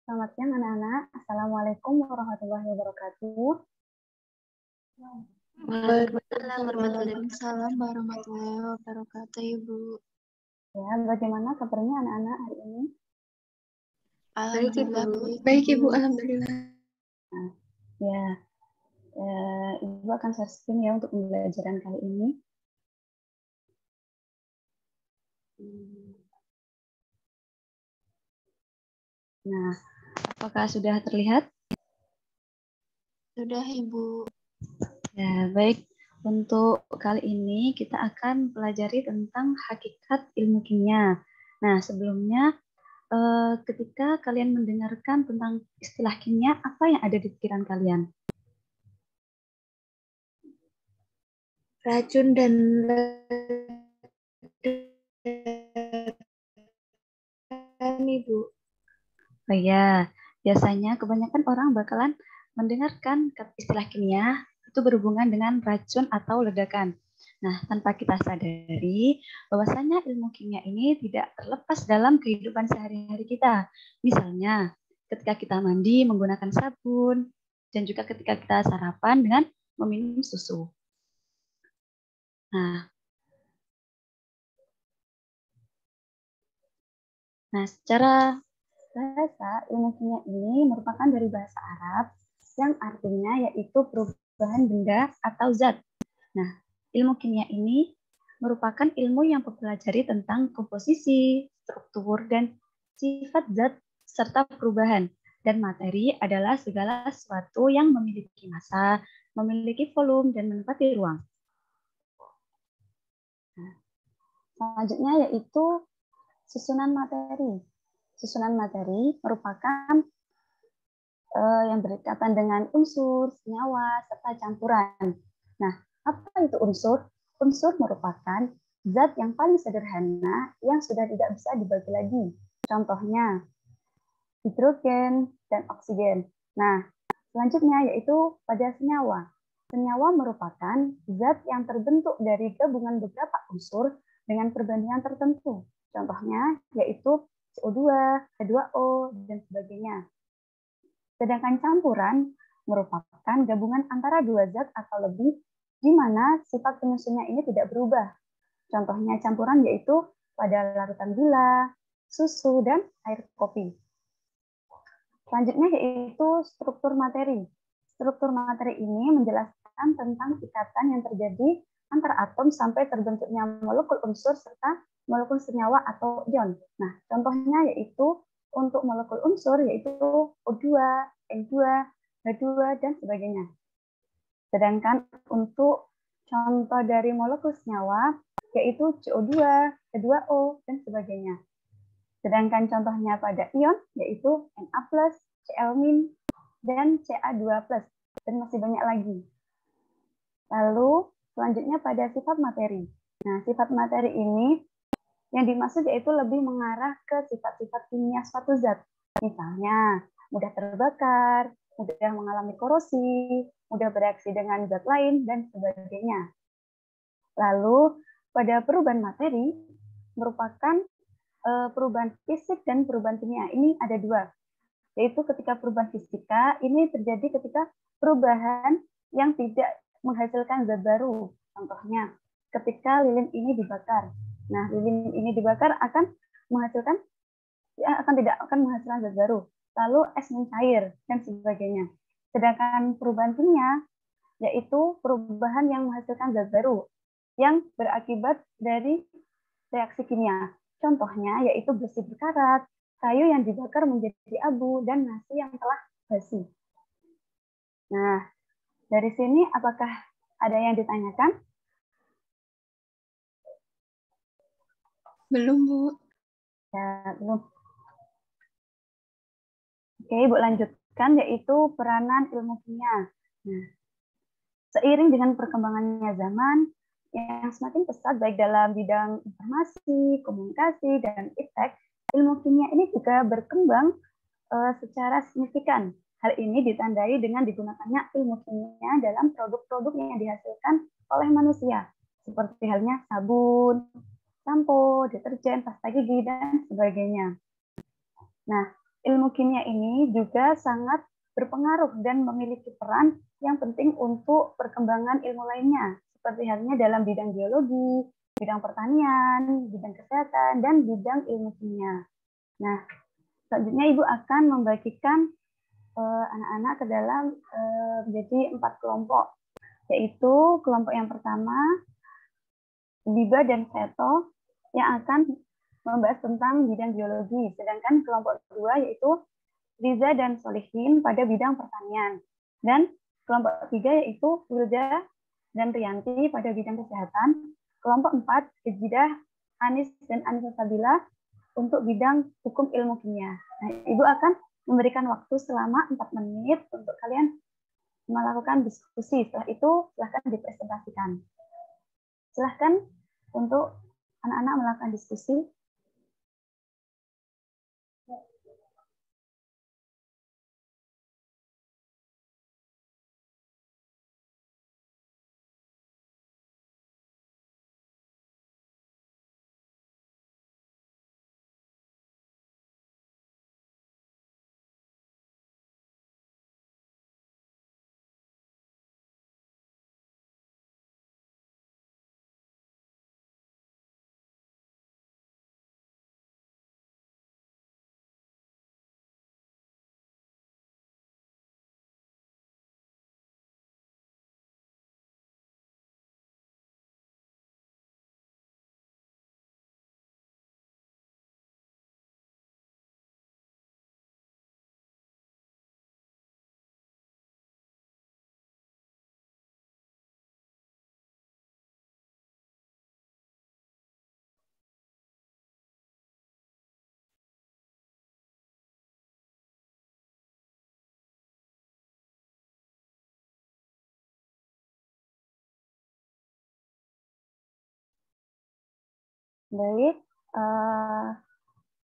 Selamat siang anak-anak. Assalamualaikum warahmatullahi wabarakatuh. Waalaikumsalam warahmatullahi wabarakatuh, Ibu. Ya, bagaimana kabarnya anak-anak hari ini? Alhamdulillah Baik, Ibu. Alhamdulillah. Nah, ya, Ibu akan share screen ya untuk pembelajaran kali ini. Nah, apakah sudah terlihat? Sudah, Ibu. Ya, baik. Untuk kali ini kita akan pelajari tentang hakikat ilmu kimia. Nah, sebelumnya ketika kalian mendengarkan tentang istilah kimia, apa yang ada di pikiran kalian? Racun dan ledakan, Ibu. Oh ya, biasanya kebanyakan orang bakalan mendengarkan istilah kimia itu berhubungan dengan racun atau ledakan. Nah, tanpa kita sadari bahwasanya ilmu kimia ini tidak terlepas dalam kehidupan sehari-hari kita. Misalnya, ketika kita mandi menggunakan sabun, dan juga ketika kita sarapan dengan meminum susu. Nah, secara bahasa, ilmu kimia ini merupakan dari bahasa Arab yang artinya yaitu perubahan benda atau zat. Nah, ilmu kimia ini merupakan ilmu yang mempelajari tentang komposisi, struktur, dan sifat zat serta perubahan. Dan materi adalah segala sesuatu yang memiliki massa, memiliki volume, dan menempati ruang. Nah, selanjutnya yaitu susunan materi. Susunan materi merupakan yang berkaitan dengan unsur, senyawa, serta campuran. Nah, apa itu unsur? Unsur merupakan zat yang paling sederhana yang sudah tidak bisa dibagi lagi. Contohnya, hidrogen dan oksigen. Nah, selanjutnya yaitu pada senyawa. Senyawa merupakan zat yang terbentuk dari gabungan beberapa unsur dengan perbandingan tertentu. Contohnya yaitu CO2, H2O, dan sebagainya. Sedangkan campuran merupakan gabungan antara dua zat atau lebih, di mana sifat penyusunnya ini tidak berubah. Contohnya campuran yaitu pada larutan gula, susu, dan air kopi. Selanjutnya yaitu struktur materi. Struktur materi ini menjelaskan tentang ikatan yang terjadi antar atom sampai terbentuknya molekul unsur serta molekul senyawa atau ion. Nah, contohnya yaitu untuk molekul unsur yaitu O2, N2, H2, dan sebagainya. Sedangkan untuk contoh dari molekul senyawa yaitu CO2, H2O, dan sebagainya. Sedangkan contohnya pada ion yaitu Na+, Cl-, dan Ca2+, dan masih banyak lagi. Lalu selanjutnya pada sifat materi. Nah, sifat materi ini yang dimaksud yaitu lebih mengarah ke sifat-sifat kimia suatu zat. Misalnya, mudah terbakar, mudah mengalami korosi, mudah bereaksi dengan zat lain, dan sebagainya. Lalu, pada perubahan materi merupakan perubahan fisik dan perubahan kimia. Ini ada dua, yaitu ketika perubahan fisika, ini terjadi ketika perubahan yang tidak menghasilkan zat baru. Contohnya, ketika lilin ini dibakar. Nah, lilin ini dibakar akan menghasilkan tidak akan menghasilkan zat baru. Lalu es mencair dan sebagainya. Sedangkan perubahan kimia yaitu perubahan yang menghasilkan zat baru yang berakibat dari reaksi kimia. Contohnya yaitu besi berkarat, kayu yang dibakar menjadi abu, dan nasi yang telah basi. Nah, dari sini apakah ada yang ditanyakan? Belum, Bu. Ya, belum. Oke, Ibu lanjutkan, yaitu peranan ilmu kimia. Nah, seiring dengan perkembangannya zaman yang semakin pesat baik dalam bidang informasi, komunikasi, dan iptek, ilmu kimia ini juga berkembang secara signifikan. Hal ini ditandai dengan digunakannya ilmu kimia dalam produk-produk yang dihasilkan oleh manusia, seperti halnya sabun, sampo, deterjen, pasta gigi, dan sebagainya. Nah, ilmu kimia ini juga sangat berpengaruh dan memiliki peran yang penting untuk perkembangan ilmu lainnya, seperti halnya dalam bidang biologi, bidang pertanian, bidang kesehatan, dan bidang ilmu kimia. Nah, selanjutnya Ibu akan membagikan anak-anak ke dalam menjadi 4 kelompok, yaitu kelompok yang pertama, Biba dan Seto, yang akan membahas tentang bidang biologi, sedangkan kelompok kedua yaitu Riza dan Solihin pada bidang pertanian, dan kelompok ketiga yaitu Wilda dan Rianti pada bidang kesehatan, kelompok 4 Ejidah, Anis dan Anissa Sabila untuk bidang hukum ilmu kimia. Nah, Ibu akan memberikan waktu selama 4 menit untuk kalian melakukan diskusi. Setelah itu silahkan dipresentasikan. Silahkan untuk anak-anak melakukan diskusi. Baik,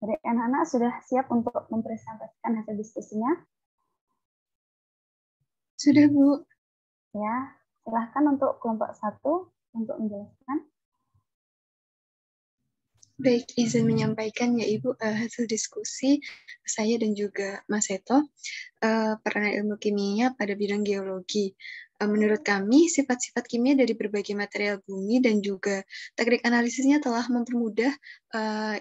dari anak-anak sudah siap untuk mempresentasikan hasil diskusinya? Sudah, Bu. Ya, silahkan untuk kelompok 1 untuk menjelaskan. Baik, izin menyampaikan ya Ibu hasil diskusi saya dan juga Mas Seto peranan ilmu kimia pada bidang geologi. Menurut kami, sifat-sifat kimia dari berbagai material bumi dan juga teknik analisisnya telah mempermudah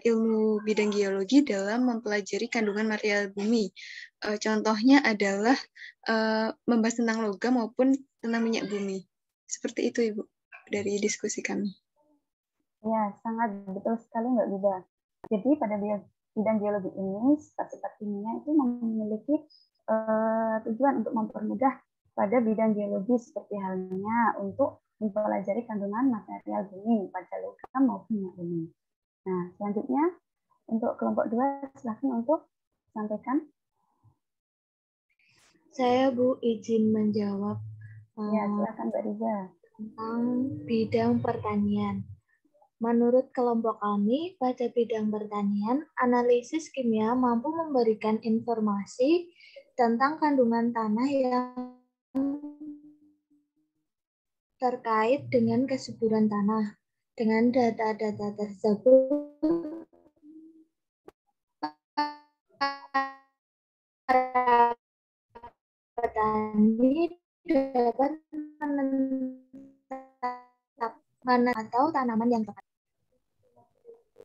ilmu bidang geologi dalam mempelajari kandungan material bumi. Contohnya adalah membahas tentang logam maupun tentang minyak bumi. Seperti itu Ibu dari diskusi kami. Ya, sangat betul sekali Mbak Bida. Jadi pada bidang geologi ini, sifat-sifat kimia itu memiliki tujuan untuk mempermudah pada bidang geologi seperti halnya untuk mempelajari kandungan material bumi, pada logam maupun minyak bumi. Nah, selanjutnya untuk kelompok 2, silakan untuk sampaikan. Saya Bu izin menjawab Ya, silakan Mbak Riza. tentang bidang pertanian. Menurut kelompok kami, pada bidang pertanian, analisis kimia mampu memberikan informasi tentang kandungan tanah yang terkait dengan kesuburan tanah. Dengan data-data tersebut, para petani dapat menetapkan atau tanaman yang tepat.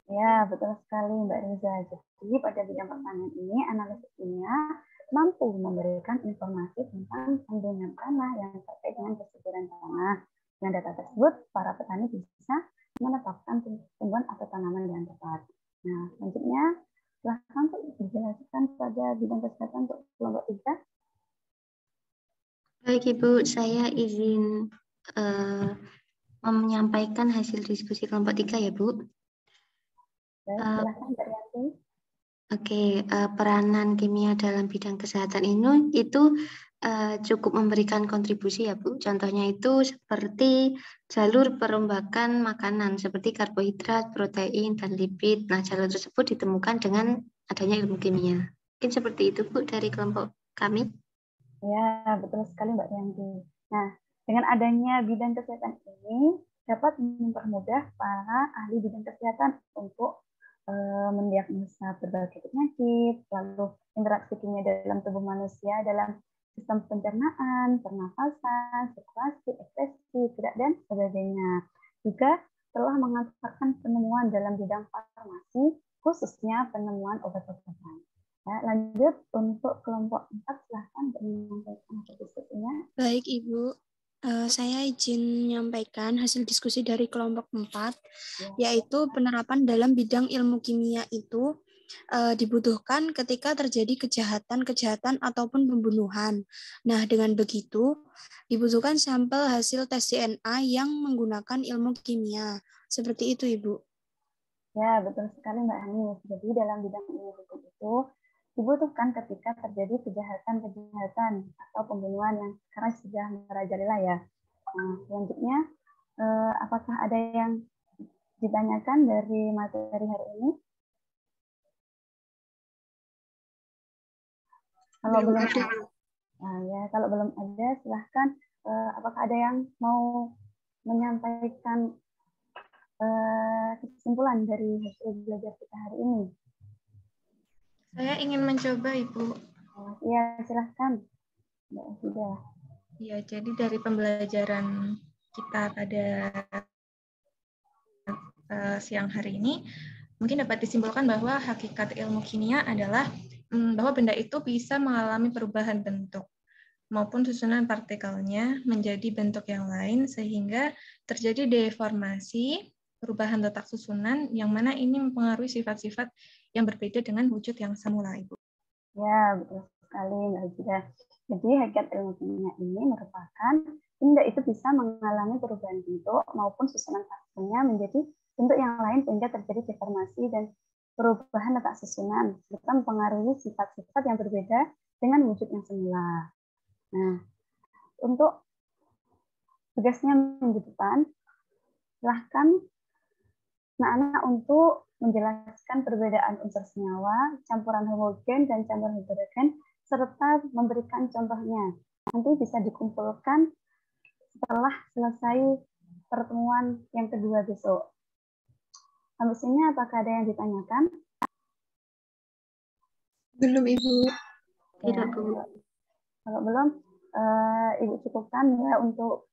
Ya, betul sekali Mbak Riza. Jadi pada bidang pertanian ini, analisis kimia mampu memberikan informasi tentang kandungan tanah yang terkait dengan kesuburan tanah. Dengan data tersebut, para petani bisa menetapkan tumbuhan atau tanaman yang tepat. Nah, selanjutnya, silahkan untuk dijelaskan pada bidang kesehatan untuk kelompok 3. Baik Ibu, saya izin menyampaikan hasil diskusi kelompok 3 ya Bu. Baik, silahkan Mbak Rianti. Oke, peranan kimia dalam bidang kesehatan ini itu cukup memberikan kontribusi ya Bu. Contohnya itu seperti jalur perombakan makanan seperti karbohidrat, protein, dan lipid. Nah, jalur tersebut ditemukan dengan adanya ilmu kimia. Mungkin seperti itu Bu dari kelompok kami. Ya, betul sekali Mbak Rianti. Nah, dengan adanya bidang kesehatan ini dapat mempermudah para ahli bidang kesehatan untuk mendiagnosa berbagai penyakit, lalu interaksi kimia dalam tubuh manusia dalam sistem pencernaan, pernafasan, sirkulasi, ekspresi, gerak, dan sebagainya. Juga telah mengantarkan penemuan dalam bidang farmasi, khususnya penemuan obat-obatan. Ya, lanjut untuk kelompok 4, silahkan menyampaikan hasil diskusinya. Baik, Ibu. Saya izin menyampaikan hasil diskusi dari kelompok 4, yaitu penerapan dalam bidang ilmu kimia itu dibutuhkan ketika terjadi kejahatan ataupun pembunuhan. Nah, dengan begitu, dibutuhkan sampel hasil tes DNA yang menggunakan ilmu kimia. Seperti itu, Ibu. Ya, betul sekali Mbak Hani. Jadi dalam bidang ilmu hukum itu dibutuhkan ketika terjadi kejahatan atau pembunuhan yang sekarang sudah merajalela ya. Nah, selanjutnya, apakah ada yang ditanyakan dari materi hari ini? Kalau belum ada, nah ya, kalau belum ada, silahkan. Apakah ada yang mau menyampaikan kesimpulan dari hasil belajar kita hari ini? Saya ingin mencoba, Ibu. Iya, silahkan. Sudah. Ya, jadi dari pembelajaran kita pada siang hari ini, mungkin dapat disimpulkan bahwa hakikat ilmu kimia adalah bahwa benda itu bisa mengalami perubahan bentuk maupun susunan partikelnya menjadi bentuk yang lain sehingga terjadi deformasi, perubahan letak susunan yang mana ini mempengaruhi sifat-sifat yang berbeda dengan wujud yang semula, Ibu. Ya, betul sekali Mbak Jida. Jadi hakikat ilmu kimia ini merupakan benda itu bisa mengalami perubahan bentuk maupun susunan partikelnya menjadi bentuk yang lain sehingga terjadi deformasi dan perubahan letak susunan serta mempengaruhi sifat-sifat yang berbeda dengan wujud yang semula. Nah, untuk tugasnya minggu depan, silahkan anak-anak untuk menjelaskan perbedaan unsur senyawa, campuran homogen dan campuran heterogen, serta memberikan contohnya. Nanti bisa dikumpulkan setelah selesai pertemuan yang kedua besok. Sampai sini apakah ada yang ditanyakan? Belum, Ibu. Tidak, Bu. Kalau belum, Ibu cukupkan ya untuk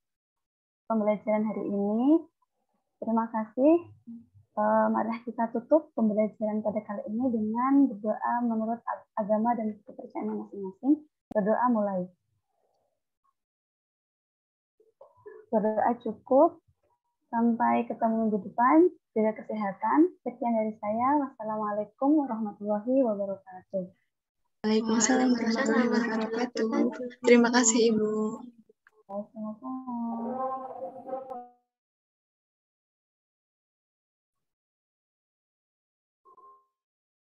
pembelajaran hari ini. Terima kasih. Mari kita tutup pembelajaran pada kali ini dengan berdoa menurut agama dan kepercayaan masing-masing. Berdoa mulai. Berdoa cukup. Sampai ketemu minggu depan. Jaga kesehatan. Sekian dari saya. Wassalamualaikum warahmatullahi wabarakatuh. Waalaikumsalam warahmatullahi wabarakatuh. Terima kasih, Ibu. Sama-sama.